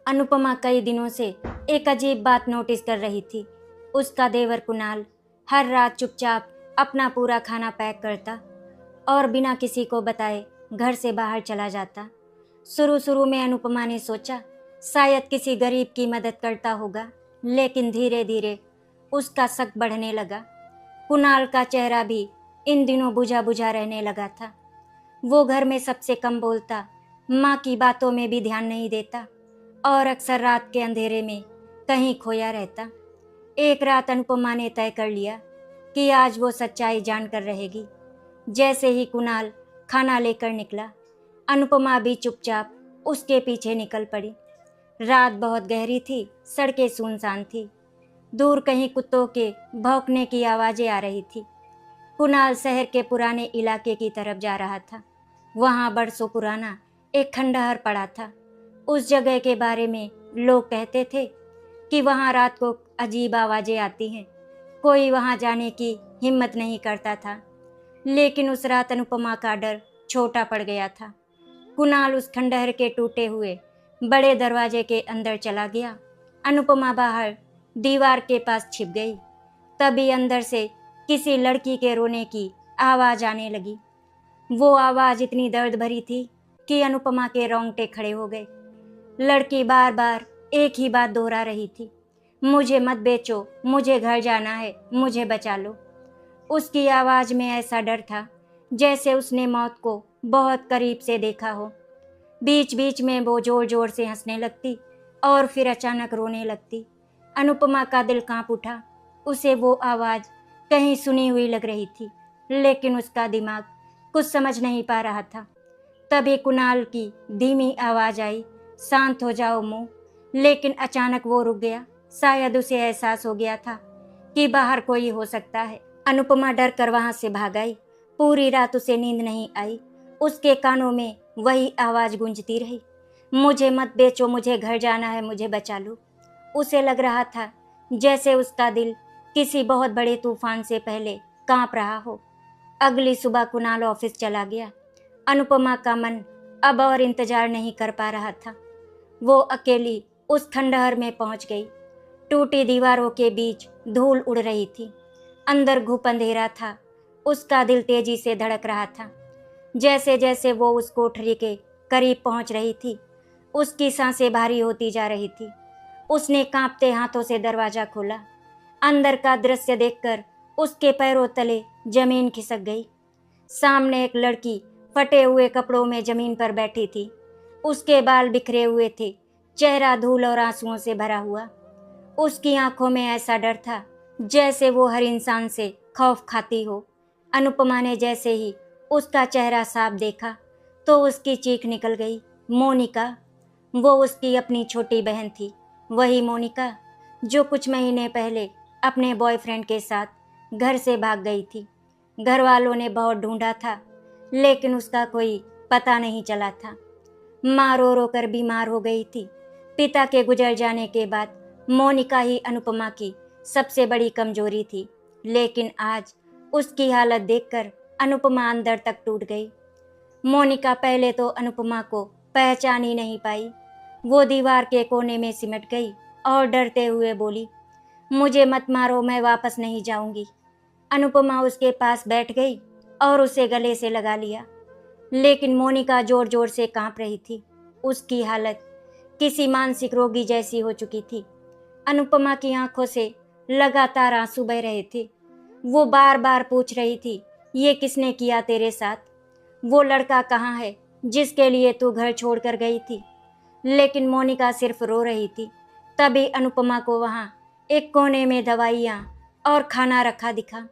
अनुपमा कई दिनों से एक अजीब बात नोटिस कर रही थी। उसका देवर कुणाल हर रात चुपचाप अपना पूरा खाना पैक करता और बिना किसी को बताए घर से बाहर चला जाता। शुरू शुरू में अनुपमा ने सोचा शायद किसी गरीब की मदद करता होगा, लेकिन धीरे धीरे उसका शक बढ़ने लगा। कुणाल का चेहरा भी इन दिनों बुझा बुझा रहने लगा था। वो घर में सबसे कम बोलता, माँ की बातों में भी ध्यान नहीं देता और अक्सर रात के अंधेरे में कहीं खोया रहता। एक रात अनुपमा ने तय कर लिया कि आज वो सच्चाई जानकर रहेगी। जैसे ही कुणाल खाना लेकर निकला, अनुपमा भी चुपचाप उसके पीछे निकल पड़ी। रात बहुत गहरी थी, सड़कें सुनसान थी। दूर कहीं कुत्तों के भौंकने की आवाज़ें आ रही थी। कुणाल शहर के पुराने इलाके की तरफ जा रहा था। वहाँ बरसों पुराना एक खंडहर पड़ा था। उस जगह के बारे में लोग कहते थे कि वहाँ रात को अजीब आवाज़ें आती हैं। कोई वहाँ जाने की हिम्मत नहीं करता था, लेकिन उस रात अनुपमा का डर छोटा पड़ गया था। कुणाल उस खंडहर के टूटे हुए बड़े दरवाजे के अंदर चला गया। अनुपमा बाहर दीवार के पास छिप गई। तभी अंदर से किसी लड़की के रोने की आवाज़ आने लगी। वो आवाज़ इतनी दर्द भरी थी कि अनुपमा के रोंगटे खड़े हो गए। लड़की बार बार एक ही बात दोहरा रही थी, मुझे मत बेचो, मुझे घर जाना है, मुझे बचा लो। उसकी आवाज़ में ऐसा डर था जैसे उसने मौत को बहुत करीब से देखा हो। बीच बीच में वो जोर जोर से हंसने लगती और फिर अचानक रोने लगती। अनुपमा का दिल कांप उठा। उसे वो आवाज़ कहीं सुनी हुई लग रही थी, लेकिन उसका दिमाग कुछ समझ नहीं पा रहा था। तभी कुणाल की धीमी आवाज़ आई, शांत हो जाओ मुँह। लेकिन अचानक वो रुक गया। शायद उसे एहसास हो गया था कि बाहर कोई हो सकता है। अनुपमा डर कर वहाँ से भाग आई। पूरी रात उसे नींद नहीं आई। उसके कानों में वही आवाज़ गूंजती रही, मुझे मत बेचो, मुझे घर जाना है, मुझे बचा लो। उसे लग रहा था जैसे उसका दिल किसी बहुत बड़े तूफान से पहले कांप रहा हो। अगली सुबह कुणाल ऑफिस चला गया। अनुपमा का मन अब और इंतजार नहीं कर पा रहा था। वो अकेली उस खंडहर में पहुंच गई। टूटी दीवारों के बीच धूल उड़ रही थी। अंदर घुप अंधेरा था। उसका दिल तेजी से धड़क रहा था। जैसे जैसे वो उस कोठरी के करीब पहुंच रही थी, उसकी सांसें भारी होती जा रही थी। उसने कांपते हाथों से दरवाज़ा खोला। अंदर का दृश्य देखकर उसके पैरों तले जमीन खिसक गई। सामने एक लड़की फटे हुए कपड़ों में जमीन पर बैठी थी। उसके बाल बिखरे हुए थे, चेहरा धूल और आंसुओं से भरा हुआ। उसकी आंखों में ऐसा डर था जैसे वो हर इंसान से खौफ खाती हो। अनुपमा ने जैसे ही उसका चेहरा साफ देखा तो उसकी चीख निकल गई, मोनिका। वो उसकी अपनी छोटी बहन थी, वही मोनिका जो कुछ महीने पहले अपने बॉयफ्रेंड के साथ घर से भाग गई थी। घर वालों ने बहुत ढूंढा था, लेकिन उसका कोई पता नहीं चला था। माँ रो रो कर बीमार हो गई थी। पिता के गुजर जाने के बाद मोनिका ही अनुपमा की सबसे बड़ी कमजोरी थी, लेकिन आज उसकी हालत देखकर अनुपमा अंदर तक टूट गई। मोनिका पहले तो अनुपमा को पहचान ही नहीं पाई। वो दीवार के कोने में सिमट गई और डरते हुए बोली, मुझे मत मारो, मैं वापस नहीं जाऊंगी। अनुपमा उसके पास बैठ गई और उसे गले से लगा लिया, लेकिन मोनिका जोर जोर से कांप रही थी। उसकी हालत किसी मानसिक रोगी जैसी हो चुकी थी। अनुपमा की आंखों से लगातार आंसू बह रहे थे। वो बार बार पूछ रही थी, ये किसने किया तेरे साथ? वो लड़का कहाँ है जिसके लिए तू घर छोड़कर गई थी? लेकिन मोनिका सिर्फ रो रही थी। तभी अनुपमा को वहाँ एक कोने में दवाइयाँ और खाना रखा दिखा।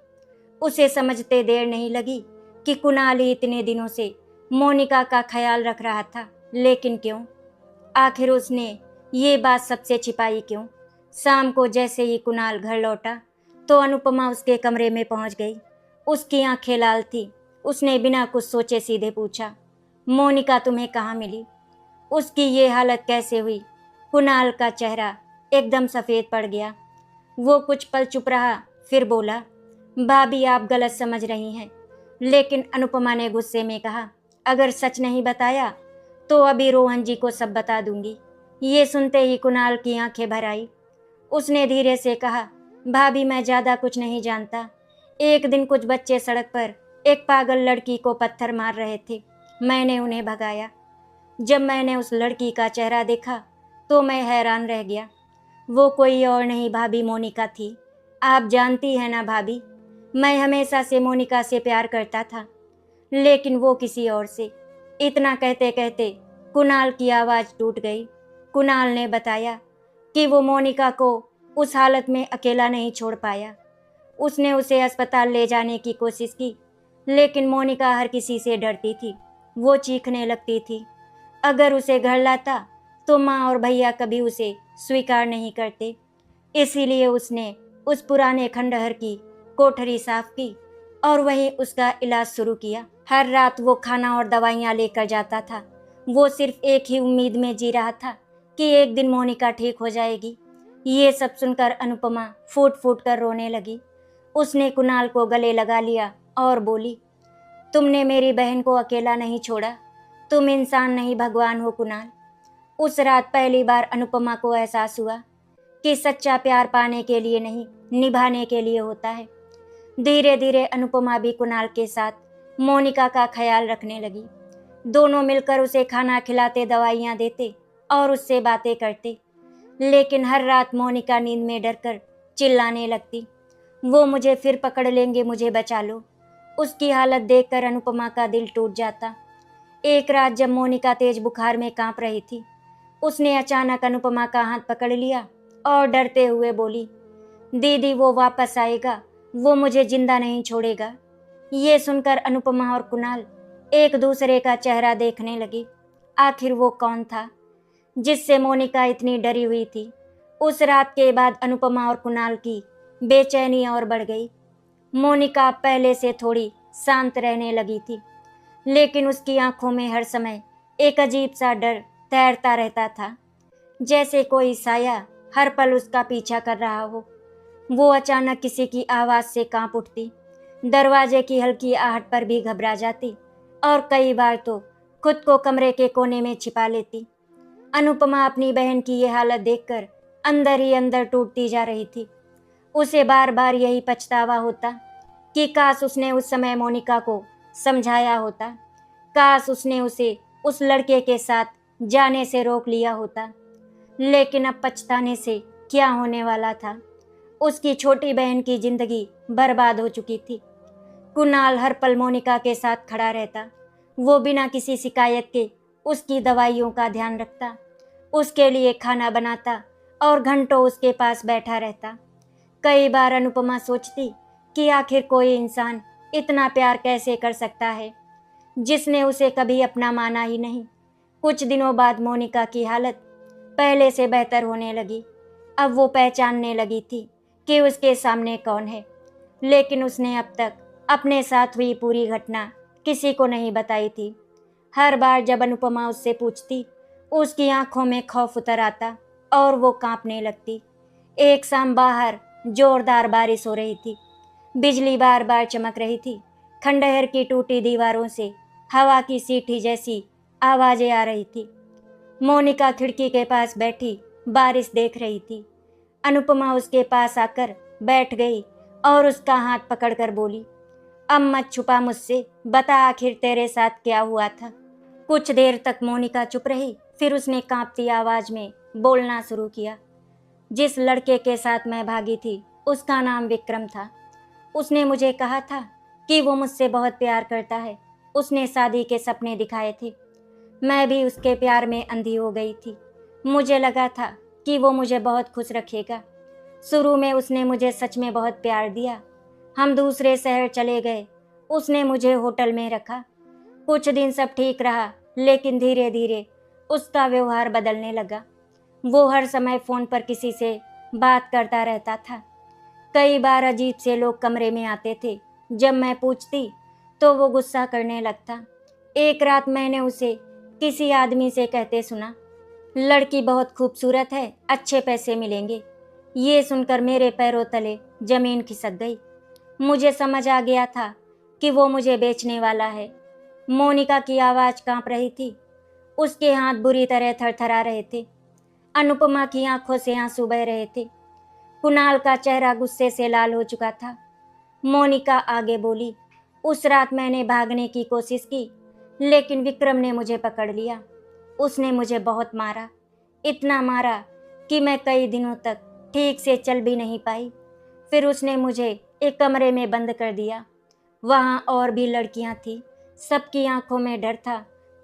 उसे समझते देर नहीं लगी कि कुणाल ही इतने दिनों से मोनिका का ख्याल रख रहा था, लेकिन क्यों? आखिर उसने ये बात सबसे छिपाई क्यों? शाम को जैसे ही कुणाल घर लौटा तो अनुपमा उसके कमरे में पहुंच गई। उसकी आंखें लाल थी। उसने बिना कुछ सोचे सीधे पूछा, मोनिका तुम्हें कहाँ मिली? उसकी ये हालत कैसे हुई? कुणाल का चेहरा एकदम सफ़ेद पड़ गया। वो कुछ पल चुप रहा, फिर बोला, भाभी आप गलत समझ रही हैं। लेकिन अनुपमा ने गुस्से में कहा, अगर सच नहीं बताया तो अभी रोहन जी को सब बता दूंगी। ये सुनते ही कुणाल की आंखें भर आई। उसने धीरे से कहा, भाभी मैं ज़्यादा कुछ नहीं जानता। एक दिन कुछ बच्चे सड़क पर एक पागल लड़की को पत्थर मार रहे थे। मैंने उन्हें भगाया। जब मैंने उस लड़की का चेहरा देखा तो मैं हैरान रह गया। वो कोई और नहीं भाभी मोनिका थी। आप जानती हैं ना भाभी, मैं हमेशा से मोनिका से प्यार करता था, लेकिन वो किसी और से। इतना कहते कहते कुणाल की आवाज़ टूट गई। कुणाल ने बताया कि वो मोनिका को उस हालत में अकेला नहीं छोड़ पाया। उसने उसे अस्पताल ले जाने की कोशिश की, लेकिन मोनिका हर किसी से डरती थी। वो चीखने लगती थी। अगर उसे घर लाता तो माँ और भैया कभी उसे स्वीकार नहीं करते। इसीलिए उसने उस पुराने खंडहर की कोठरी साफ की और वहीं उसका इलाज शुरू किया। हर रात वो खाना और दवाइयाँ लेकर जाता था। वो सिर्फ एक ही उम्मीद में जी रहा था कि एक दिन मोनिका ठीक हो जाएगी। ये सब सुनकर अनुपमा फूट फूट कर रोने लगी। उसने कुणाल को गले लगा लिया और बोली, तुमने मेरी बहन को अकेला नहीं छोड़ा। तुम इंसान नहीं भगवान हो कुणाल। उस रात पहली बार अनुपमा को एहसास हुआ कि सच्चा प्यार पाने के लिए नहीं, निभाने के लिए होता है। धीरे धीरे अनुपमा भी कुणाल के साथ मोनिका का ख्याल रखने लगी। दोनों मिलकर उसे खाना खिलाते, दवाइयाँ देते और उससे बातें करते। लेकिन हर रात मोनिका नींद में डरकर चिल्लाने लगती, वो मुझे फिर पकड़ लेंगे, मुझे बचा लो। उसकी हालत देखकर अनुपमा का दिल टूट जाता। एक रात जब मोनिका तेज बुखार में कांप रही थी, उसने अचानक अनुपमा का हाथ पकड़ लिया और डरते हुए बोली, दीदी वो वापस आएगा, वो मुझे जिंदा नहीं छोड़ेगा। ये सुनकर अनुपमा और कुणाल एक दूसरे का चेहरा देखने लगे। आखिर वो कौन था जिससे मोनिका इतनी डरी हुई थी? उस रात के बाद अनुपमा और कुणाल की बेचैनी और बढ़ गई। मोनिका पहले से थोड़ी शांत रहने लगी थी, लेकिन उसकी आंखों में हर समय एक अजीब सा डर तैरता रहता था, जैसे कोई साया हर पल उसका पीछा कर रहा हो। वो अचानक किसी की आवाज़ से कांप उठती, दरवाजे की हल्की आहट पर भी घबरा जाती और कई बार तो खुद को कमरे के कोने में छिपा लेती। अनुपमा अपनी बहन की ये हालत देखकर अंदर ही अंदर टूटती जा रही थी। उसे बार बार यही पछतावा होता कि काश उसने उस समय मोनिका को समझाया होता, काश उसने उसे उस लड़के के साथ जाने से रोक लिया होता। लेकिन अब पछताने से क्या होने वाला था? उसकी छोटी बहन की जिंदगी बर्बाद हो चुकी थी। कुणाल हर पल मोनिका के साथ खड़ा रहता। वो बिना किसी शिकायत के उसकी दवाइयों का ध्यान रखता, उसके लिए खाना बनाता और घंटों उसके पास बैठा रहता। कई बार अनुपमा सोचती कि आखिर कोई इंसान इतना प्यार कैसे कर सकता है, जिसने उसे कभी अपना माना ही नहीं। कुछ दिनों बाद मोनिका की हालत पहले से बेहतर होने लगी। अब वो पहचानने लगी थी कि उसके सामने कौन है, लेकिन उसने अब तक अपने साथ हुई पूरी घटना किसी को नहीं बताई थी। हर बार जब अनुपमा उससे पूछती, उसकी आंखों में खौफ उतर आता और वो कांपने लगती। एक शाम बाहर जोरदार बारिश हो रही थी। बिजली बार बार चमक रही थी। खंडहर की टूटी दीवारों से हवा की सीटी जैसी आवाज़ें आ रही थी। मोनिका खिड़की के पास बैठी बारिश देख रही थी। अनुपमा उसके पास आकर बैठ गई और उसका हाथ पकड़कर बोली, अब मत छुपा मुझसे, बता आखिर तेरे साथ क्या हुआ था। कुछ देर तक मोनिका चुप रही, फिर उसने कांपती आवाज़ में बोलना शुरू किया। जिस लड़के के साथ मैं भागी थी उसका नाम विक्रम था। उसने मुझे कहा था कि वो मुझसे बहुत प्यार करता है। उसने शादी के सपने दिखाए थे। मैं भी उसके प्यार में अंधी हो गई थी। मुझे लगा था कि वो मुझे बहुत खुश रखेगा। शुरू में उसने मुझे सच में बहुत प्यार दिया। हम दूसरे शहर चले गए। उसने मुझे होटल में रखा। कुछ दिन सब ठीक रहा, लेकिन धीरे धीरे उसका व्यवहार बदलने लगा। वो हर समय फ़ोन पर किसी से बात करता रहता था। कई बार अजीब से लोग कमरे में आते थे। जब मैं पूछती तो वो गुस्सा करने लगता। एक रात मैंने उसे किसी आदमी से कहते सुना, लड़की बहुत खूबसूरत है, अच्छे पैसे मिलेंगे। ये सुनकर मेरे पैरों तले जमीन खिसक गई। मुझे समझ आ गया था कि वो मुझे बेचने वाला है। मोनिका की आवाज़ कांप रही थी। उसके हाथ बुरी तरह थरथरा रहे थे। अनुपमा की आंखों से आंसू बह रहे थे। कुणाल का चेहरा गुस्से से लाल हो चुका था। मोनिका आगे बोली, उस रात मैंने भागने की कोशिश की, लेकिन विक्रम ने मुझे पकड़ लिया। उसने मुझे बहुत मारा, इतना मारा कि मैं कई दिनों तक ठीक से चल भी नहीं पाई। फिर उसने मुझे एक कमरे में बंद कर दिया। वहाँ और भी लड़कियाँ थीं। सबकी आंखों में डर था।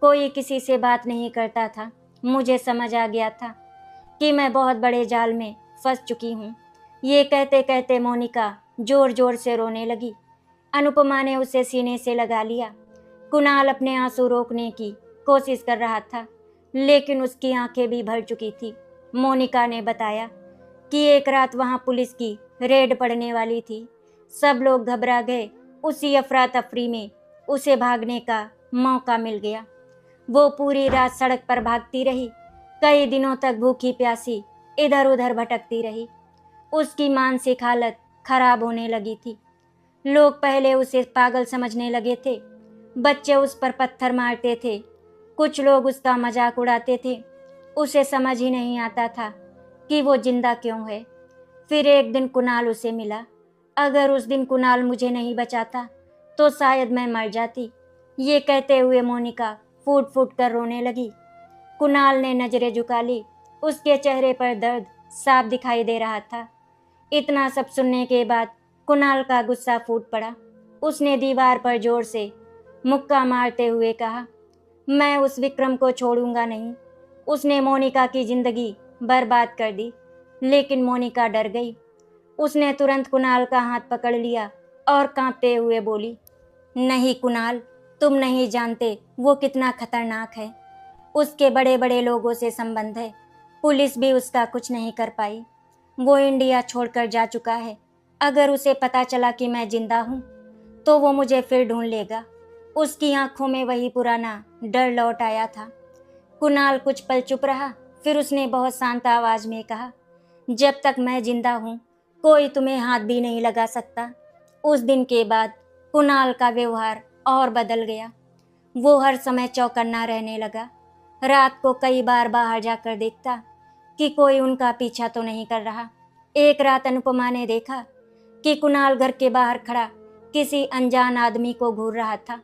कोई किसी से बात नहीं करता था। मुझे समझ आ गया था कि मैं बहुत बड़े जाल में फंस चुकी हूँ। ये कहते कहते मोनिका जोर जोर से रोने लगी। अनुपमा ने उसे सीने से लगा लिया। कुणाल अपने आंसू रोकने की कोशिश कर रहा था, लेकिन उसकी आंखें भी भर चुकी थी। मोनिका ने बताया कि एक रात वहां पुलिस की रेड पड़ने वाली थी। सब लोग घबरा गए। उसी अफरा तफरी में उसे भागने का मौका मिल गया। वो पूरी रात सड़क पर भागती रही। कई दिनों तक भूखी प्यासी इधर उधर भटकती रही। उसकी मानसिक हालत खराब होने लगी थी। लोग पहले उसे पागल समझने लगे थे। बच्चे उस पर पत्थर मारते थे। कुछ लोग उसका मजाक उड़ाते थे। उसे समझ ही नहीं आता था कि वो जिंदा क्यों है। फिर एक दिन कुणाल उसे मिला। अगर उस दिन कुणाल मुझे नहीं बचाता तो शायद मैं मर जाती। ये कहते हुए मोनिका फूट फूट कर रोने लगी। कुणाल ने नजरें झुका ली। उसके चेहरे पर दर्द साफ दिखाई दे रहा था। इतना सब सुनने के बाद कुणाल का गुस्सा फूट पड़ा। उसने दीवार पर जोर से मुक्का मारते हुए कहा, मैं उस विक्रम को छोड़ूंगा नहीं। उसने मोनिका की जिंदगी बर्बाद कर दी। लेकिन मोनिका डर गई। उसने तुरंत कुणाल का हाथ पकड़ लिया और कांपते हुए बोली, नहीं कुणाल, तुम नहीं जानते वो कितना खतरनाक है। उसके बड़े बड़े लोगों से संबंध है। पुलिस भी उसका कुछ नहीं कर पाई। वो इंडिया छोड़कर जा चुका है। अगर उसे पता चला कि मैं जिंदा हूँ तो वो मुझे फिर ढूंढ लेगा। उसकी आंखों में वही पुराना डर लौट आया था। कुणाल कुछ पल चुप रहा। फिर उसने बहुत शांत आवाज में कहा, जब तक मैं जिंदा हूँ कोई तुम्हें हाथ भी नहीं लगा सकता। उस दिन के बाद कुणाल का व्यवहार और बदल गया। वो हर समय चौकन्ना रहने लगा। रात को कई बार बाहर जाकर देखता कि कोई उनका पीछा तो नहीं कर रहा। एक रात अनुपमा ने देखा कि कुणाल घर के बाहर खड़ा किसी अनजान आदमी को घूर रहा था।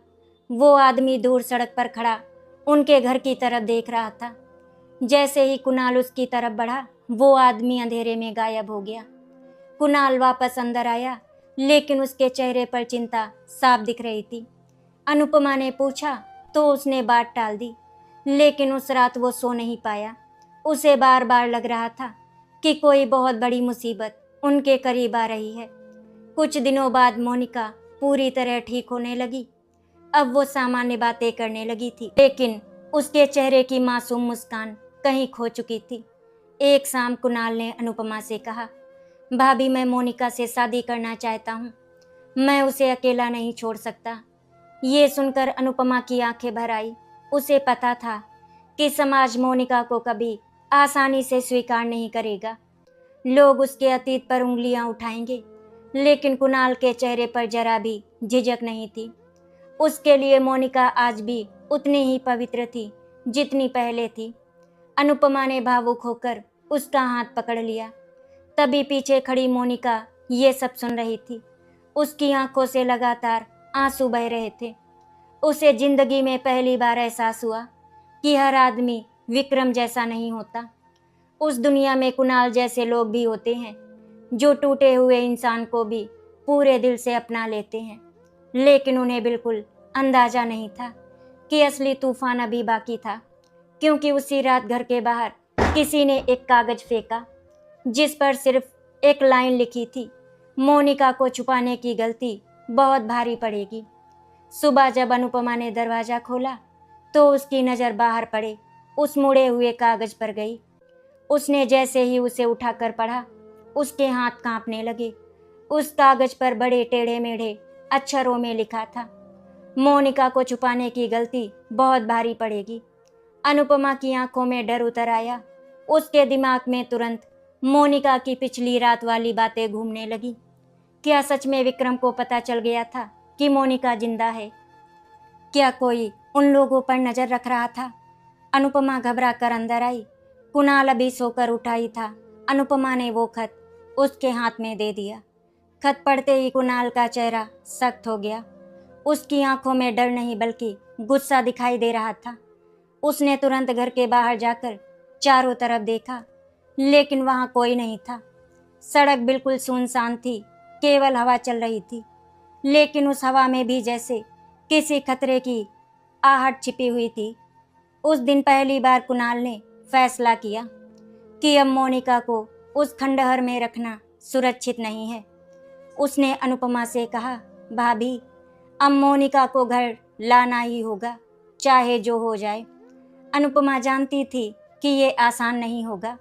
वो आदमी दूर सड़क पर खड़ा उनके घर की तरफ देख रहा था। जैसे ही कुणाल उसकी तरफ बढ़ा, वो आदमी अंधेरे में गायब हो गया। कुणाल वापस अंदर आया, लेकिन उसके चेहरे पर चिंता साफ दिख रही थी। अनुपमा ने पूछा तो उसने बात टाल दी, लेकिन उस रात वो सो नहीं पाया। उसे बार बार लग रहा था कि कोई बहुत बड़ी मुसीबत उनके करीब आ रही है। कुछ दिनों बाद मोनिका पूरी तरह ठीक होने लगी। अब वो सामान्य बातें करने लगी थी, लेकिन उसके चेहरे की मासूम मुस्कान कहीं खो चुकी थी। एक शाम कुणाल ने अनुपमा से कहा, भाभी मैं मोनिका से शादी करना चाहता हूँ। मैं उसे अकेला नहीं छोड़ सकता। ये सुनकर अनुपमा की आंखें भर आई। उसे पता था कि समाज मोनिका को कभी आसानी से स्वीकार नहीं करेगा। लोग उसके अतीत पर उंगलियां उठाएंगे, लेकिन कुणाल के चेहरे पर जरा भी झिझक नहीं थी। उसके लिए मोनिका आज भी उतनी ही पवित्र थी जितनी पहले थी। अनुपमा ने भावुक होकर उसका हाथ पकड़ लिया। तभी पीछे खड़ी मोनिका ये सब सुन रही थी। उसकी आंखों से लगातार आंसू बह रहे थे। उसे जिंदगी में पहली बार एहसास हुआ कि हर आदमी विक्रम जैसा नहीं होता। उस दुनिया में कुणाल जैसे लोग भी होते हैं जो टूटे हुए इंसान को भी पूरे दिल से अपना लेते हैं। लेकिन उन्हें बिल्कुल अंदाजा नहीं था कि असली तूफान अभी बाकी था, क्योंकि उसी रात घर के बाहर किसी ने एक कागज फेंका जिस पर सिर्फ एक लाइन लिखी थी, मोनिका को छुपाने की गलती बहुत भारी पड़ेगी। सुबह जब अनुपमा ने दरवाजा खोला तो उसकी नज़र बाहर पड़े उस मुड़े हुए कागज पर गई। उसने जैसे ही उसे उठाकर पढ़ा, उसके हाथ कांपने लगे। उस कागज पर बड़े टेढ़े मेढ़े अक्षरों में लिखा था, मोनिका को छुपाने की गलती बहुत भारी पड़ेगी। अनुपमा की आंखों में डर उतर आया। उसके दिमाग में तुरंत मोनिका की पिछली रात वाली बातें घूमने लगी। क्या सच में विक्रम को पता चल गया था कि मोनिका जिंदा है? क्या कोई उन लोगों पर नजर रख रहा था? अनुपमा घबरा कर अंदर आई। कुणाल अभी सोकर उठा ही था, अनुपमा ने वो खत उसके हाथ में दे दिया। खत पढ़ते ही कुणाल का चेहरा सख्त हो गया। उसकी आंखों में डर नहीं बल्कि गुस्सा दिखाई दे रहा था। उसने तुरंत घर के बाहर जाकर चारों तरफ देखा, लेकिन वहां कोई नहीं था। सड़क बिल्कुल सुनसान थी, केवल हवा चल रही थी, लेकिन उस हवा में भी जैसे किसी खतरे की आहट छिपी हुई थी। उस दिन पहली बार कुणाल ने फैसला किया कि अब मोनिका को उस खंडहर में रखना सुरक्षित नहीं है। उसने अनुपमा से कहा, भाभी, अब मोनिका को घर लाना ही होगा, चाहे जो हो जाए। अनुपमा जानती थी कि ये आसान नहीं होगा।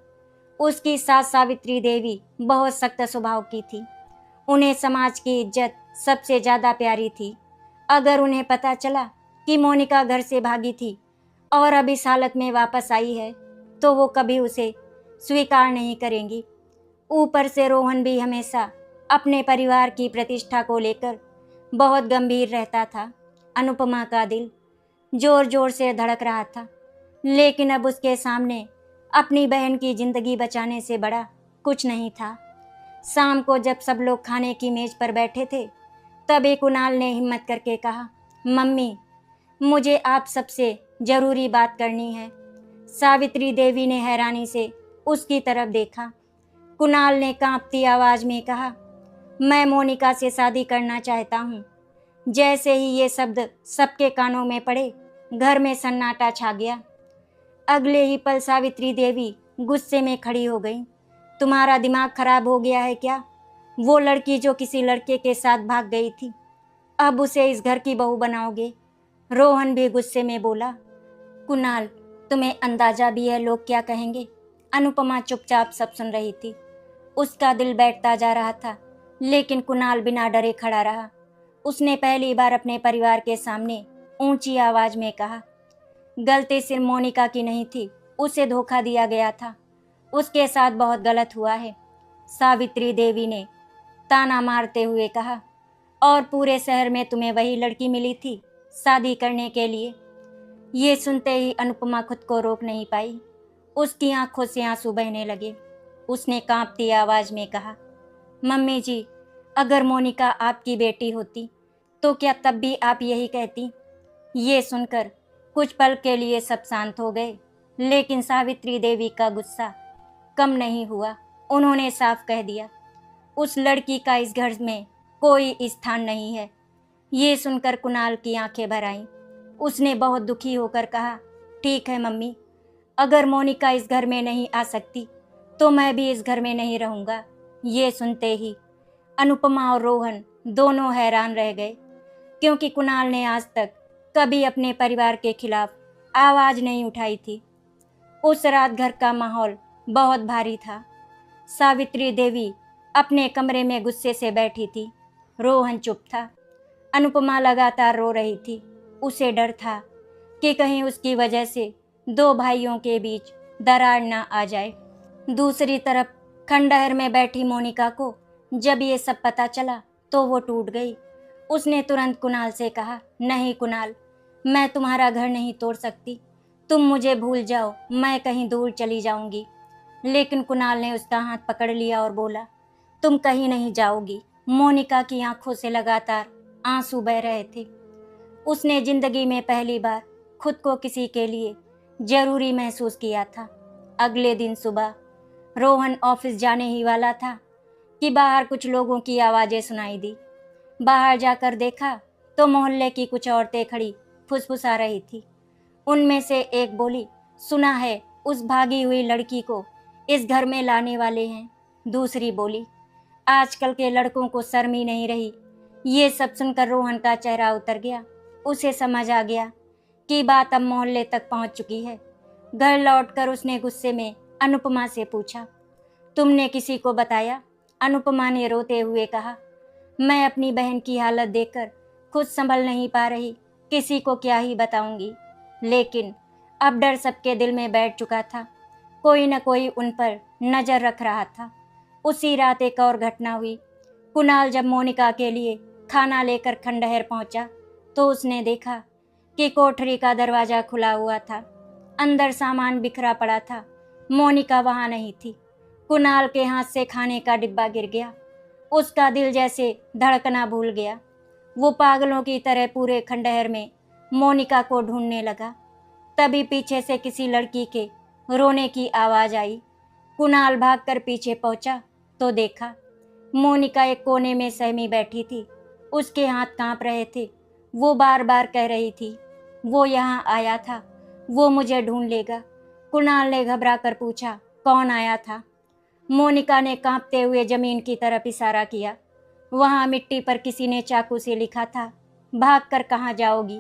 उसकी सास सावित्री देवी बहुत सख्त स्वभाव की थी। उन्हें समाज की इज्जत सबसे ज़्यादा प्यारी थी। अगर उन्हें पता चला कि मोनिका घर से भागी थी और अब इस हालत में वापस आई है, तो वो कभी उसे स्वीकार नहीं करेंगी। ऊपर से रोहन भी हमेशा अपने परिवार की प्रतिष्ठा को लेकर बहुत गंभीर रहता था। अनुपमा का दिल जोर जोर से धड़क रहा था, लेकिन अब उसके सामने अपनी बहन की जिंदगी बचाने से बड़ा कुछ नहीं था। शाम को जब सब लोग खाने की मेज पर बैठे थे, तभी कुणाल ने हिम्मत करके कहा, मम्मी, मुझे आप सबसे जरूरी बात करनी है। सावित्री देवी ने हैरानी से उसकी तरफ देखा। कुणाल ने कांपती आवाज में कहा, मैं मोनिका से शादी करना चाहता हूँ। जैसे ही ये शब्द सबके कानों में पड़े, घर में सन्नाटा छा गया। अगले ही पल सावित्री देवी गुस्से में खड़ी हो गई। तुम्हारा दिमाग खराब हो गया है क्या? वो लड़की जो किसी लड़के के साथ भाग गई थी, अब उसे इस घर की बहू बनाओगे? रोहन भी गुस्से में बोला। कुणाल, तुम्हें अंदाजा भी है लोग क्या कहेंगे? अनुपमा चुपचाप सब सुन रही थी। उसका दिल बैठता जा रहा था, लेकिन कुणाल बिना डरे खड़ा रहा। उसने पहली बार अपने परिवार के सामने ऊंची आवाज में कहा, गलती सिर्फ मोनिका की नहीं थी, उसे धोखा दिया गया था। उसके साथ बहुत गलत हुआ है। सावित्री देवी ने ताना मारते हुए कहा, और पूरे शहर में तुम्हें वही लड़की मिली थी शादी करने के लिए? ये सुनते ही अनुपमा खुद को रोक नहीं पाई। उसकी आंखों से आंसू बहने लगे। उसने कांपती आवाज में कहा, मम्मी जी, अगर मोनिका आपकी बेटी होती तो क्या तब भी आप यही कहती? ये सुनकर कुछ पल के लिए सब शांत हो गए, लेकिन सावित्री देवी का गुस्सा कम नहीं हुआ। उन्होंने साफ कह दिया, उस लड़की का इस घर में कोई स्थान नहीं है। ये सुनकर कुणाल की आंखें भर आईं। उसने बहुत दुखी होकर कहा, ठीक है मम्मी, अगर मोनिका इस घर में नहीं आ सकती तो मैं भी इस घर में नहीं रहूँगा। ये सुनते ही अनुपमा और रोहन दोनों हैरान रह गए, क्योंकि कुणाल ने आज तक कभी अपने परिवार के खिलाफ आवाज़ नहीं उठाई थी। उस रात घर का माहौल बहुत भारी था। सावित्री देवी अपने कमरे में गुस्से से बैठी थी। रोहन चुप था। अनुपमा लगातार रो रही थी। उसे डर था कि कहीं उसकी वजह से दो भाइयों के बीच दरार न आ जाए। दूसरी तरफ खंडहर में बैठी मोनिका को जब ये सब पता चला तो वो टूट गई। उसने तुरंत कुणाल से कहा, नहीं कुणाल, मैं तुम्हारा घर नहीं तोड़ सकती। तुम मुझे भूल जाओ, मैं कहीं दूर चली जाऊंगी। लेकिन कुणाल ने उसका हाथ पकड़ लिया और बोला, तुम कहीं नहीं जाओगी। मोनिका की आंखों से लगातार आंसू बह रहे थे। उसने जिंदगी में पहली बार खुद को किसी के लिए जरूरी महसूस किया था। अगले दिन सुबह रोहन ऑफिस जाने ही वाला था कि बाहर कुछ लोगों की आवाज़ें सुनाई दी। बाहर जाकर देखा तो मोहल्ले की कुछ औरतें खड़ी फुसफुसा रही थी। उनमें से एक बोली, सुना है उस भागी हुई लड़की को इस घर में लाने वाले हैं। दूसरी बोली, आजकल के लड़कों को शर्म ही नहीं रही। ये सब सुनकर रोहन का चेहरा उतर गया। उसे समझ आ गया कि बात अब मोहल्ले तक पहुंच चुकी है। घर लौटकर उसने गुस्से में अनुपमा से पूछा, तुमने किसी को बताया? अनुपमा ने रोते हुए कहा, मैं अपनी बहन की हालत देखकर खुद संभल नहीं पा रही, किसी को क्या ही बताऊंगी। लेकिन अब डर सबके दिल में बैठ चुका था। कोई न कोई उन पर नजर रख रहा था। उसी रात एक और घटना हुई। कुणाल जब मोनिका के लिए खाना लेकर खंडहर पहुंचा तो उसने देखा कि कोठरी का दरवाज़ा खुला हुआ था। अंदर सामान बिखरा पड़ा था। मोनिका वहां नहीं थी। कुणाल के हाथ से खाने का डिब्बा गिर गया। उसका दिल जैसे धड़कना भूल गया। वो पागलों की तरह पूरे खंडहर में मोनिका को ढूंढने लगा। तभी पीछे से किसी लड़की के रोने की आवाज आई। कुणाल भागकर पीछे पहुंचा तो देखा मोनिका एक कोने में सहमी बैठी थी। उसके हाथ कांप रहे थे। वो बार बार कह रही थी, वो यहाँ आया था, वो मुझे ढूंढ लेगा। कुणाल ने घबरा कर पूछा, कौन आया था? मोनिका ने कांपते हुए जमीन की तरफ इशारा किया। वहां मिट्टी पर किसी ने चाकू से लिखा था, भाग कर कहाँ जाओगी।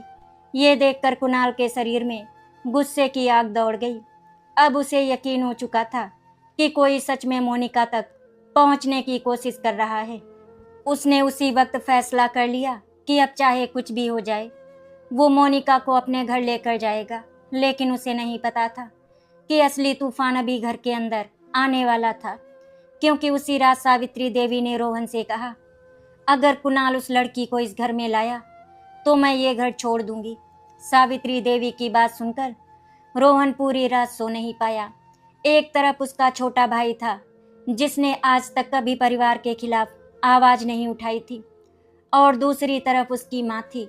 ये देखकर कुणाल के शरीर में गुस्से की आग दौड़ गई। अब उसे यकीन हो चुका था कि कोई सच में मोनिका तक पहुंचने की कोशिश कर रहा है। उसने उसी वक्त फैसला कर लिया कि अब चाहे कुछ भी हो जाए वो मोनिका को अपने घर लेकर जाएगा। लेकिन उसे नहीं पता था कि असली तूफान अभी घर के अंदर आने वाला था, क्योंकि उसी रात सावित्री देवी ने रोहन से कहा, अगर कुणाल उस लड़की को इस घर में लाया तो मैं ये घर छोड़ दूंगी। सावित्री देवी की बात सुनकर रोहन पूरी रात सो नहीं पाया। एक तरफ उसका छोटा भाई था जिसने आज तक कभी परिवार के खिलाफ आवाज नहीं उठाई थी, और दूसरी तरफ उसकी माँ थी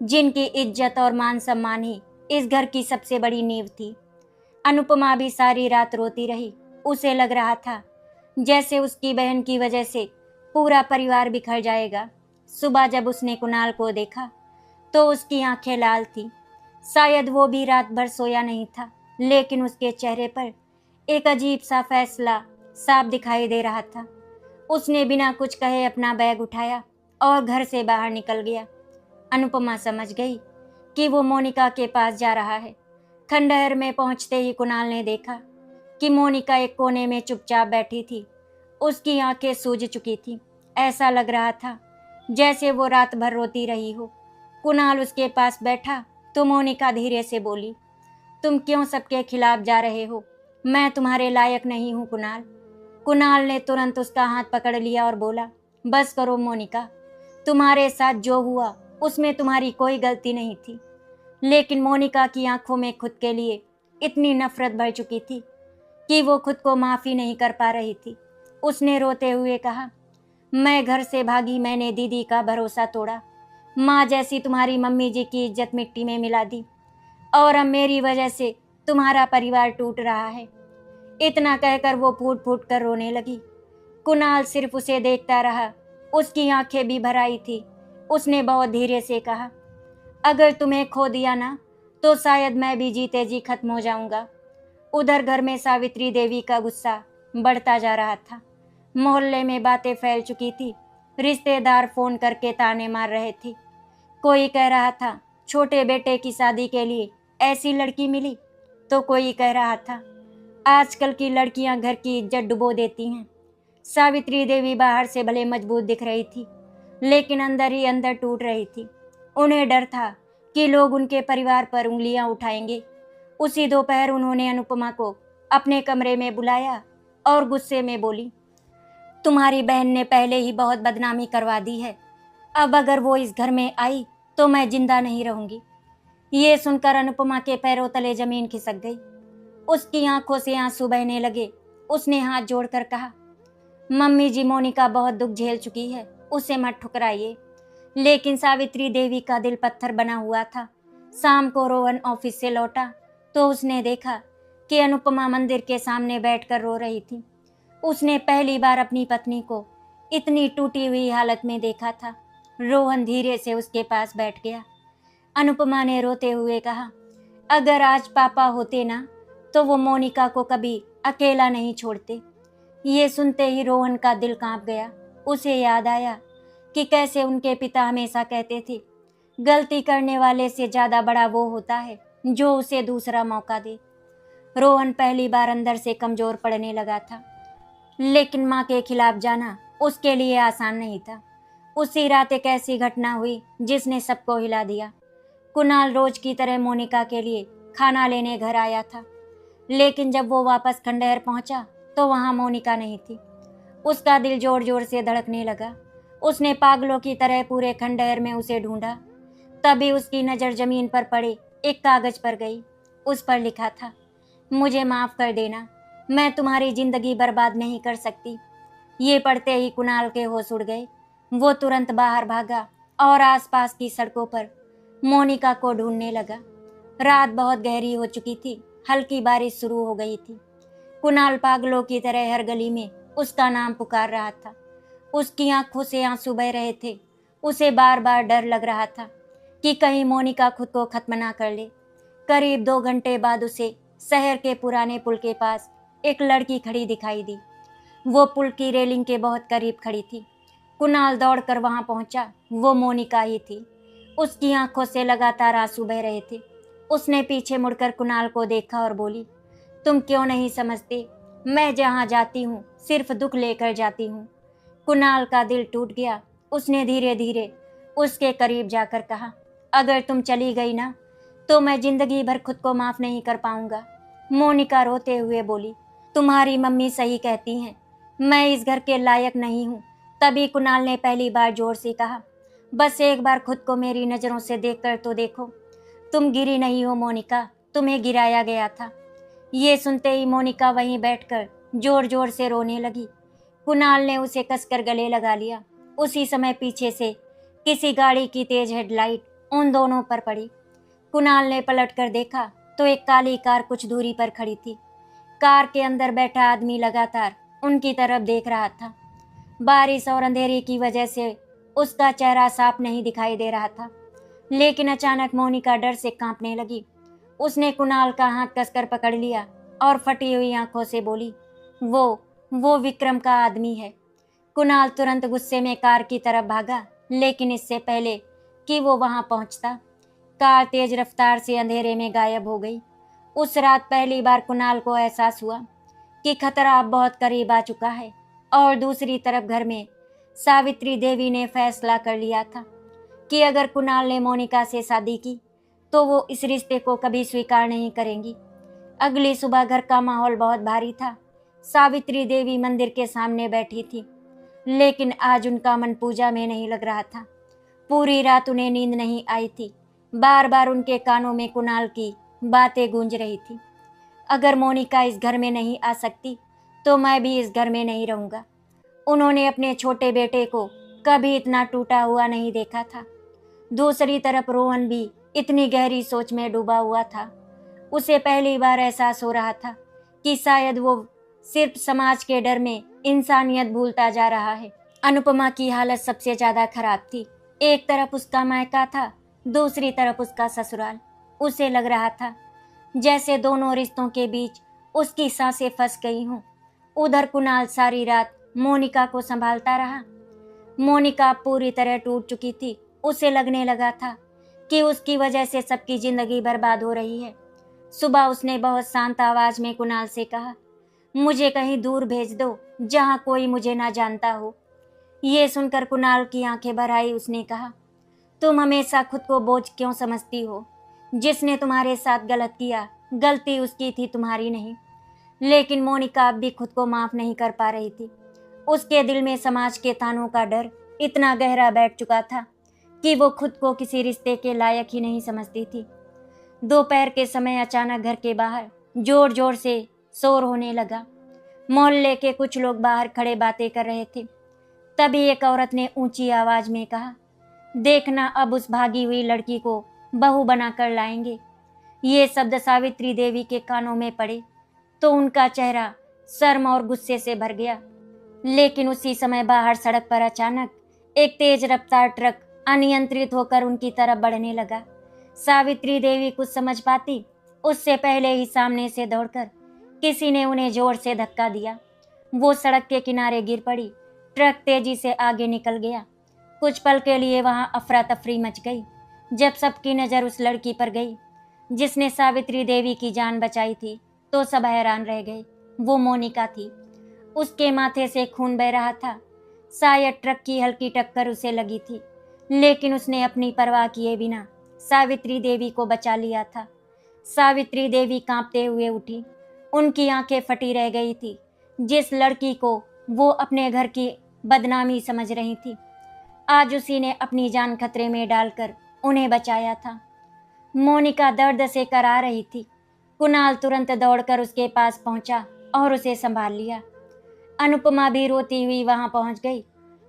जिनकी इज्जत और मान सम्मान ही इस घर की सबसे बड़ी नींव थी। अनुपमा भी सारी रात रोती रही। उसे लग रहा था जैसे उसकी बहन की वजह से पूरा परिवार बिखर जाएगा। सुबह जब उसने कुणाल को देखा तो उसकी आंखें लाल थी। शायद वो भी रात भर सोया नहीं था, लेकिन उसके चेहरे पर एक अजीब सा फैसला साफ दिखाई दे रहा था। उसने बिना कुछ कहे अपना बैग उठाया और घर से बाहर निकल गया। अनुपमा समझ गई कि वो मोनिका के पास जा रहा है। खंडहर में पहुंचते ही कुणाल ने देखा कि मोनिका एक कोने में चुपचाप बैठी थी। उसकी आंखें सूज चुकी थी। ऐसा लग रहा था जैसे वो रात भर रोती रही हो। कुणाल उसके पास बैठा तो मोनिका धीरे से बोली, तुम क्यों सबके खिलाफ जा रहे हो? मैं तुम्हारे लायक नहीं हूँ कुणाल। कुणाल ने तुरंत उसका हाथ पकड़ लिया और बोला, बस करो मोनिका, तुम्हारे साथ जो हुआ उसमें तुम्हारी कोई गलती नहीं थी। लेकिन मोनिका की आंखों में खुद के लिए इतनी नफरत भर चुकी थी कि वो खुद को माफ़ी नहीं कर पा रही थी। उसने रोते हुए कहा, मैं घर से भागी, मैंने दीदी का भरोसा तोड़ा, माँ जैसी तुम्हारी मम्मी जी की इज्जत मिट्टी में मिला दी, और अब मेरी वजह से तुम्हारा परिवार टूट रहा है। इतना कहकर वो फूट फूट कर रोने लगी। कुणाल सिर्फ उसे देखता रहा। उसकी आंखें भी भर आई थी। उसने बहुत धीरे से कहा, अगर तुम्हें खो दिया ना तो शायद मैं भी जीते जी खत्म हो जाऊंगा। उधर घर में सावित्री देवी का गुस्सा बढ़ता जा रहा था। मोहल्ले में बातें फैल चुकी थी। रिश्तेदार फोन करके ताने मार रहे थे। कोई कह रहा था छोटे बेटे की शादी के लिए ऐसी लड़की मिली, तो कोई कह रहा था आजकल की लड़कियां घर की इज्जत डुबो देती हैं। सावित्री देवी बाहर से भले मजबूत दिख रही थी, लेकिन अंदर ही अंदर टूट रही थी। उन्हें डर था कि लोग उनके परिवार पर उंगलियां उठाएंगे। उसी दोपहर उन्होंने अनुपमा को अपने कमरे में बुलाया और गुस्से में बोली, तुम्हारी बहन ने पहले ही बहुत बदनामी करवा दी है। अब अगर वो इस घर में आई तो मैं जिंदा नहीं रहूंगी। ये सुनकर अनुपमा के पैरों तले जमीन खिसक गई। उसकी आंखों से आंसू बहने लगे। उसने हाथ जोड़कर कहा, मम्मी जी, मोनिका बहुत दुख झेल चुकी है, उसे मत ठुकराइए। लेकिन सावित्री देवी का दिल पत्थर बना हुआ था। शाम को रोहन ऑफिस से लौटा तो उसने देखा कि अनुपमा मंदिर के सामने बैठकर रो रही थी। उसने पहली बार अपनी पत्नी को इतनी टूटी हुई हालत में देखा था। रोहन धीरे से उसके पास बैठ गया। अनुपमा ने रोते हुए कहा, अगर आज पापा होते ना तो वो मोनिका को कभी अकेला नहीं छोड़ते। ये सुनते ही रोहन का दिल कांप गया। उसे याद आया कि कैसे उनके पिता हमेशा कहते थे, गलती करने वाले से ज़्यादा बड़ा वो होता है जो उसे दूसरा मौका दे। रोहन पहली बार अंदर से कमज़ोर पड़ने लगा था, लेकिन माँ के खिलाफ जाना उसके लिए आसान नहीं था। उसी रात एक ऐसी घटना हुई जिसने सबको हिला दिया। कुणाल रोज की तरह मोनिका के लिए खाना लेने घर आया था, लेकिन जब वो वापस खंडहर पहुंचा तो वहां मोनिका नहीं थी। उसका दिल जोर जोर से धड़कने लगा। उसने पागलों की तरह पूरे खंडहर में उसे ढूंढा। तभी उसकी नज़र जमीन पर पड़े एक कागज पर गई। उस पर लिखा था, मुझे माफ़ कर देना, मैं तुम्हारी जिंदगी बर्बाद नहीं कर सकती। ये पढ़ते ही कुणाल के होश उड़ गए। वो तुरंत बाहर भागा और आसपास की सड़कों पर मोनिका को ढूंढने लगा। रात बहुत गहरी हो चुकी थी, हल्की बारिश शुरू हो गई थी। कुणाल पागलों की तरह हर गली में उसका नाम पुकार रहा था। उसकी आंखों से आंसू बह रहे थे। उसे बार बार डर लग रहा था कि कहीं मोनिका खुद को खत्म ना कर ले। करीब 2 घंटे बाद उसे शहर के पुराने पुल के पास एक लड़की खड़ी दिखाई दी। वो पुल की रेलिंग के बहुत करीब खड़ी थी। कुणाल दौड़कर वहां पहुंचा। वो मोनिका ही थी। उसकी आंखों से लगातार आंसू बह रहे थे। उसने पीछे मुड़कर कुणाल को देखा और बोली, तुम क्यों नहीं समझते? मैं जहाँ जाती हूँ सिर्फ दुख लेकर जाती हूँ। कुणाल का दिल टूट गया। उसने धीरे धीरे उसके करीब जाकर कहा, अगर तुम चली गई ना तो मैं जिंदगी भर खुद को माफ नहीं कर पाऊंगा। मोनिका रोते हुए बोली, तुम्हारी मम्मी सही कहती हैं, मैं इस घर के लायक नहीं हूँ। तभी कुणाल ने पहली बार जोर से कहा, बस एक बार खुद को मेरी नज़रों से देखकर तो देखो। तुम गिरी नहीं हो मोनिका, तुम्हें गिराया गया था। ये सुनते ही मोनिका वहीं बैठकर जोर जोर से रोने लगी। कुणाल ने उसे कसकर गले लगा लिया। उसी समय पीछे से किसी गाड़ी की तेज हेडलाइट उन दोनों पर पड़ी। कुणाल ने पलटकर देखा तो एक काली कार कुछ दूरी पर खड़ी थी। कार के अंदर बैठा आदमी लगातार उनकी तरफ देख रहा था। बारिश और अंधेरे की वजह से उसका चेहरा साफ नहीं दिखाई दे रहा था, लेकिन अचानक मोनिका डर से कांपने लगी। उसने कुणाल का हाथ कसकर पकड़ लिया और फटी हुई आंखों से बोली, वो विक्रम का आदमी है। कुणाल तुरंत गुस्से में कार की तरफ भागा, लेकिन इससे पहले कि वो वहां पहुंचता, कार तेज रफ्तार से अंधेरे में गायब हो गई। उस रात पहली बार कुणाल को एहसास हुआ कि खतरा अब बहुत करीब आ चुका है। और दूसरी तरफ घर में सावित्री देवी ने फैसला कर लिया था कि अगर कुणाल ने मोनिका से शादी की तो वो इस रिश्ते को कभी स्वीकार नहीं करेंगी। अगली सुबह घर का माहौल बहुत भारी था। सावित्री देवी मंदिर के सामने बैठी थी, लेकिन आज उनका मन पूजा में नहीं लग रहा था। पूरी रात उन्हें नींद नहीं आई थी। बार बार उनके कानों में कुणाल की बातें गूंज रही थी, अगर मोनिका इस घर में नहीं आ सकती तो मैं भी इस घर में नहीं रहूँगा। उन्होंने अपने छोटे बेटे को कभी इतना टूटा हुआ नहीं देखा था। दूसरी तरफ रोहन भी इतनी गहरी सोच में डूबा हुआ था। उसे पहली बार एहसास हो रहा था कि शायद वो सिर्फ समाज के डर में इंसानियत भूलता जा रहा है। अनुपमा की हालत सबसे ज़्यादा खराब थी। एक तरफ उसका मायका था, दूसरी तरफ उसका ससुराल। उसे लग रहा था जैसे दोनों रिश्तों के बीच उसकी सांसें फंस गई हों। उधर कुणाल सारी रात मोनिका को संभालता रहा। मोनिका पूरी तरह टूट चुकी थी। उसे लगने लगा था कि उसकी वजह से सबकी जिंदगी बर्बाद हो रही है। सुबह उसने बहुत शांत आवाज में कुणाल से कहा, मुझे कहीं दूर भेज दो जहां कोई मुझे ना जानता हो। ये सुनकर कुणाल की आंखें भर आई। उसने कहा, तुम हमेशा खुद को बोझ क्यों समझती हो? जिसने तुम्हारे साथ गलत किया, गलती उसकी थी, तुम्हारी नहीं। लेकिन मोनिका अब भी खुद को माफ नहीं कर पा रही थी। उसके दिल में समाज के तानों का डर इतना गहरा बैठ चुका था कि वो खुद को किसी रिश्ते के लायक ही नहीं समझती थी। दोपहर के समय अचानक घर के बाहर जोर जोर से शोर होने लगा। मोहल्ले के कुछ लोग बाहर खड़े बातें कर रहे थे। तभी एक औरत ने ऊंची आवाज में कहा, देखना अब उस भागी हुई लड़की को बहू बनाकर लाएंगे। ये शब्द सावित्री देवी के कानों में पड़े तो उनका चेहरा शर्म और गुस्से से भर गया। लेकिन उसी समय बाहर सड़क पर अचानक एक तेज रफ्तार ट्रक अनियंत्रित होकर उनकी तरफ बढ़ने लगा। सावित्री देवी कुछ समझ पाती उससे पहले ही सामने से दौड़कर किसी ने उन्हें जोर से धक्का दिया। वो सड़क के किनारे गिर पड़ी। ट्रक तेजी से आगे निकल गया। कुछ पल के लिए वहां अफरा तफरी मच गई। जब सबकी नज़र उस लड़की पर गई जिसने सावित्री देवी की जान बचाई थी तो सब हैरान रह गए। वो मोनिका थी। उसके माथे से खून बह रहा था। शायद ट्रक की हल्की टक्कर उसे लगी थी, लेकिन उसने अपनी परवाह किए बिना सावित्री देवी को बचा लिया था। सावित्री देवी कांपते हुए उठी। उनकी आंखें फटी रह गई थी। जिस लड़की को वो अपने घर की बदनामी समझ रही थी, आज उसी ने अपनी जान खतरे में डालकर उन्हें बचाया था। मोनिका दर्द से करा रही थी। कुणाल तुरंत दौड़कर उसके पास पहुंचा और उसे संभाल लिया। अनुपमा भी रोती हुई वहां पहुंच गई।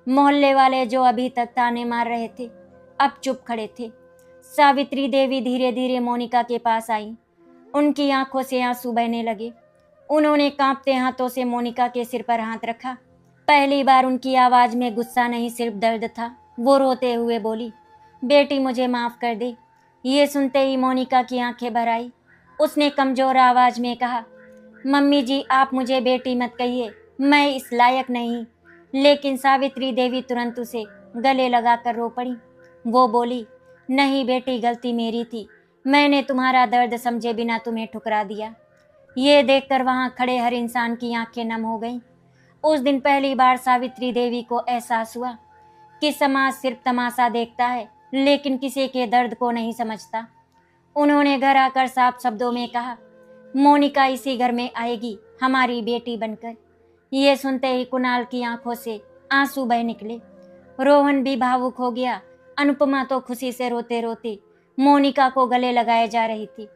मोहल्ले वाले जो अभी तक ताने मार रहे थे अब चुप खड़े थे। सावित्री देवी धीरे धीरे मोनिका के पास आई। उनकी आंखों से आंसू बहने लगे। उन्होंने कांपते हाथों से मोनिका के सिर पर हाथ रखा। पहली बार उनकी आवाज में गुस्सा नहीं, सिर्फ दर्द था। वो रोते हुए बोली, बेटी मुझे माफ कर दे। ये सुनते ही मोनिका की आंखें भर आई। उसने कमजोर आवाज में कहा, मम्मी जी आप मुझे बेटी मत कहिए, मैं इस लायक नहीं। लेकिन सावित्री देवी तुरंत उसे गले लगाकर रो पड़ी। वो बोली, नहीं बेटी, गलती मेरी थी। मैंने तुम्हारा दर्द समझे बिना तुम्हें ठुकरा दिया। ये देखकर वहां खड़े हर इंसान की आंखें नम हो गईं। उस दिन पहली बार सावित्री देवी को एहसास हुआ कि समाज सिर्फ तमाशा देखता है लेकिन किसी के दर्द को नहीं समझता। उन्होंने घर आकर साफ शब्दों में कहा, मोनिका इसी घर में आएगी हमारी बेटी बनकर। ये सुनते ही कुणाल की आंखों से आंसू बह निकले। रोहन भी भावुक हो गया। अनुपमा तो खुशी से रोते रोते मोनिका को गले लगाए जा रही थी।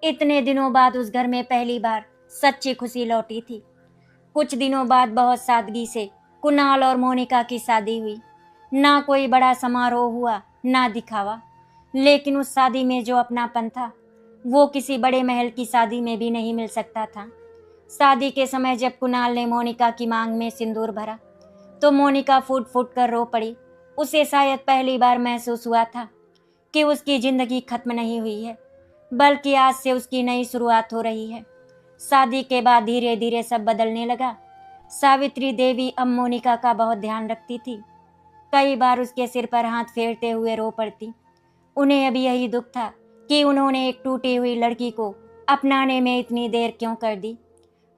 इतने दिनों बाद उस घर में पहली बार सच्ची खुशी लौटी थी। कुछ दिनों बाद बहुत सादगी से कुणाल और मोनिका की शादी हुई। ना कोई बड़ा समारोह हुआ, ना दिखावा, लेकिन उस शादी में जो अपनापन था वो किसी बड़े महल की शादी में भी नहीं मिल सकता था। शादी के समय जब कुणाल ने मोनिका की मांग में सिंदूर भरा तो मोनिका फूट फूट कर रो पड़ी। उसे शायद पहली बार महसूस हुआ था कि उसकी जिंदगी खत्म नहीं हुई है, बल्कि आज से उसकी नई शुरुआत हो रही है। शादी के बाद धीरे धीरे सब बदलने लगा। सावित्री देवी अब मोनिका का बहुत ध्यान रखती थी। कई बार उसके सिर पर हाथ फेरते हुए रो पड़ती। उन्हें अभी यही दुख था कि उन्होंने एक टूटी हुई लड़की को अपनाने में इतनी देर क्यों कर दी।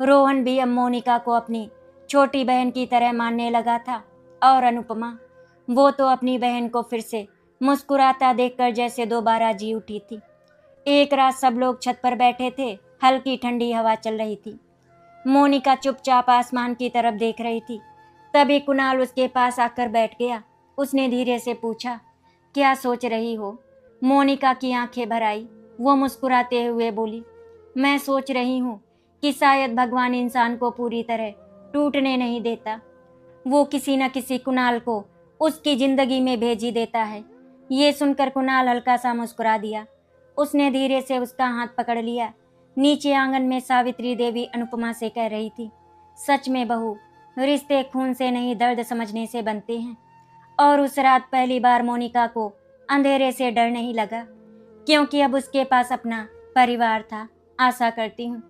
रोहन भी अब मोनिका को अपनी छोटी बहन की तरह मानने लगा था। और अनुपमा, वो तो अपनी बहन को फिर से मुस्कुराता देखकर जैसे दोबारा जी उठी थी। एक रात सब लोग छत पर बैठे थे। हल्की ठंडी हवा चल रही थी। मोनिका चुपचाप आसमान की तरफ देख रही थी। तभी कुणाल उसके पास आकर बैठ गया। उसने धीरे से पूछा, क्या सोच रही हो? मोनिका की आंखें भर आई। वो मुस्कुराते हुए बोली, मैं सोच रही हूँ कि शायद भगवान इंसान को पूरी तरह टूटने नहीं देता। वो किसी न किसी कुणाल को उसकी जिंदगी में भेज ही देता है। ये सुनकर कुणाल हल्का सा मुस्कुरा दिया। उसने धीरे से उसका हाथ पकड़ लिया। नीचे आंगन में सावित्री देवी अनुपमा से कह रही थी, सच में बहू, रिश्ते खून से नहीं दर्द समझने से बनते हैं। और उस रात पहली बार मोनिका को अंधेरे से डर नहीं लगा, क्योंकि अब उसके पास अपना परिवार था। आशा करती हूँ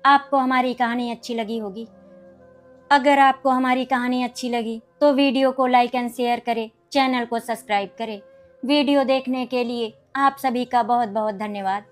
आपको हमारी कहानी अच्छी लगी होगी। अगर आपको हमारी कहानी अच्छी लगी तो वीडियो को लाइक एंड शेयर करें, चैनल को सब्सक्राइब करें। वीडियो देखने के लिए आप सभी का बहुत बहुत धन्यवाद।